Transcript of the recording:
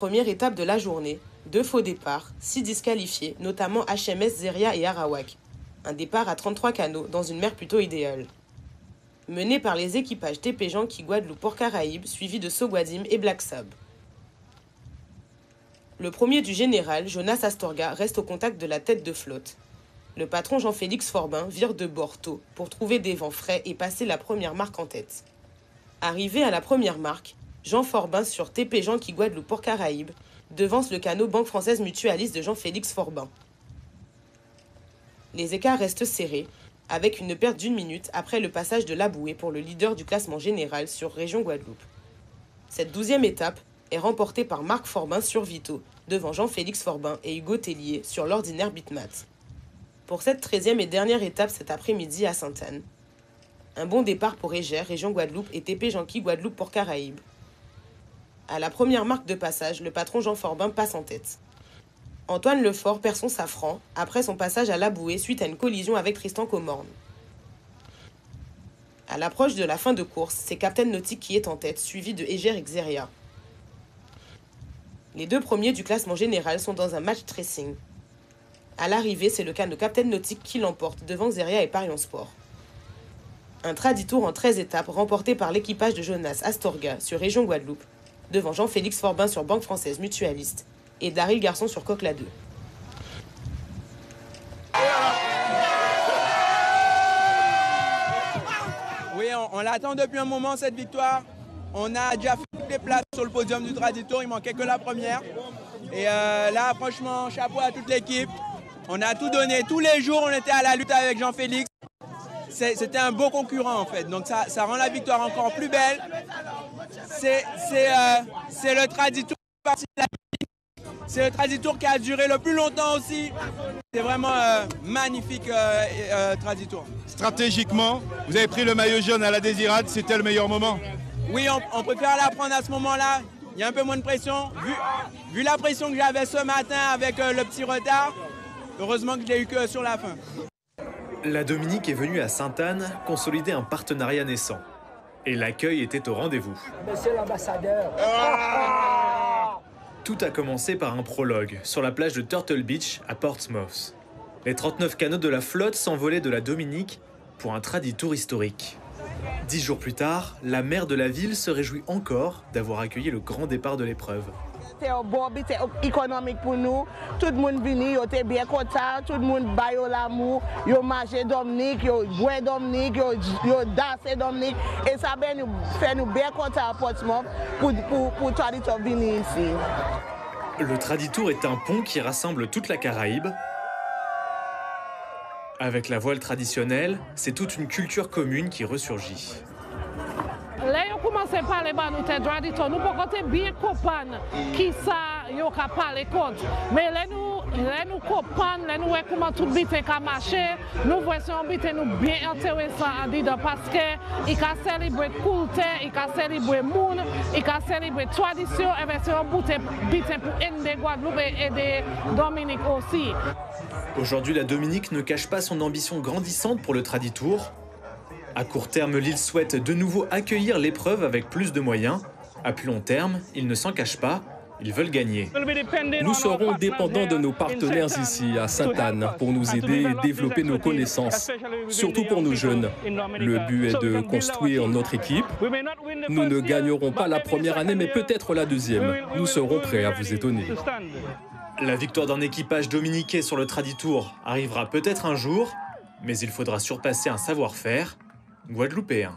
Première étape de la journée, 2 faux départs, 6 disqualifiés, notamment HMS Zeria et Arawak. Un départ à 33 canots dans une mer plutôt idéale. Mené par les équipages TP Janki Guadeloupe Port Caraïbes, suivis de Sogwadim et Black Sab. Le premier du général, Jonas Astorga, reste au contact de la tête de flotte. Le patron Jean-Félix Forbin vire de bord tôt pour trouver des vents frais et passer la première marque en tête. Arrivé à la première marque, Jean Forbin sur TP Janki Guadeloupe Port Caraïbes devance le canot Banque Française Mutualiste de Jean-Félix Forbin. Les écarts restent serrés, avec une perte d'1 minute après le passage de la bouée pour le leader du classement général sur Région Guadeloupe. Cette 12e étape est remportée par Marc Forbin sur Vito, devant Jean-Félix Forbin et Hugo Tellier sur l'ordinaire Bitmat. Pour cette 13e et dernière étape cet après-midi à Sainte-Anne, un bon départ pour Égère, Région Guadeloupe et TP Janki Guadeloupe Port Caraïbes. À la première marque de passage, le patron Jean Forbin passe en tête. Antoine Lefort perd son safran après son passage à la bouée suite à une collision avec Tristan Comorne. À l'approche de la fin de course, c'est Captain Nautique qui est en tête, suivi de Égère et Xeria. Les 2 premiers du classement général sont dans un match tracing. À l'arrivée, c'est le canot Captain Nautique qui l'emporte devant Xeria et Parion Sport. Un traditour en 13 étapes remporté par l'équipage de Jonas Astorga sur Région Guadeloupe, devant Jean-Félix Forbin sur Banque Française Mutualiste et Daryl Garçon sur Coquelin 2. Oui, on l'attend depuis un moment cette victoire. On a déjà fait toutes les places sur le podium du Traditour, il manquait que la première. Et là, franchement, chapeau à toute l'équipe. On a tout donné. Tous les jours, on était à la lutte avec Jean-Félix. C'était un beau concurrent en fait, donc ça rend la victoire encore plus belle. C'est le Traditour c'est le Traditour qui a duré le plus longtemps aussi. C'est vraiment magnifique Traditour. Stratégiquement, vous avez pris le maillot jaune à la Désirade, c'était le meilleur moment? Oui, on préfère la prendre à ce moment-là. Il y a un peu moins de pression. Vu la pression que j'avais ce matin avec le petit retard, heureusement que je l'ai eu que sur la fin. La Dominique est venue à Sainte-Anne consolider un partenariat naissant. Et l'accueil était au rendez-vous. Monsieur l'ambassadeur. Tout a commencé par un prologue sur la plage de Turtle Beach à Portsmouth. Les 39 canots de la flotte s'envolaient de la Dominique pour un traditour historique. 10 jours plus tard, la maire de la ville se réjouit encore d'avoir accueilli le grand départ de l'épreuve. C'était bon, c'était économique pour nous. Tout le monde venu, il était bien content, tout le monde baille l'amour, il a mangé Dominique, il a boit Dominique, il a dansé Dominique. Et ça fait nous bien contents à Portsmouth pour Traditour venir ici. Le Traditour est un pont qui rassemble toute la Caraïbe. Avec la voile traditionnelle, c'est toute une culture commune qui ressurgit. Là, on commence à parler de nos traditions. Nous pouvons bien comprendre qui ça, on peut parler contre. Mais là, nous comprenons, là, nous voyons comment tout bite a marché. Nous voyons bite nous bien intéressant en disant parce qu'il a célébré culture, il a célébré monde, il a célébré tradition, et bien c'est un bite pour aider Guadeloupe et de Dominique aussi. Aujourd'hui, la Dominique ne cache pas son ambition grandissante pour le Traditour. À court terme, l'île souhaite de nouveau accueillir l'épreuve avec plus de moyens. À plus long terme, ils ne s'en cachent pas, ils veulent gagner. Nous serons dépendants de nos partenaires ici à Sainte-Anne pour nous aider et développer nos connaissances, surtout pour nos jeunes. Le but est de construire notre équipe. Nous ne gagnerons pas la première année, mais peut-être la deuxième. Nous serons prêts à vous étonner. La victoire d'un équipage dominiquais sur le Traditour arrivera peut-être un jour, mais il faudra surpasser un savoir-faire guadeloupéen.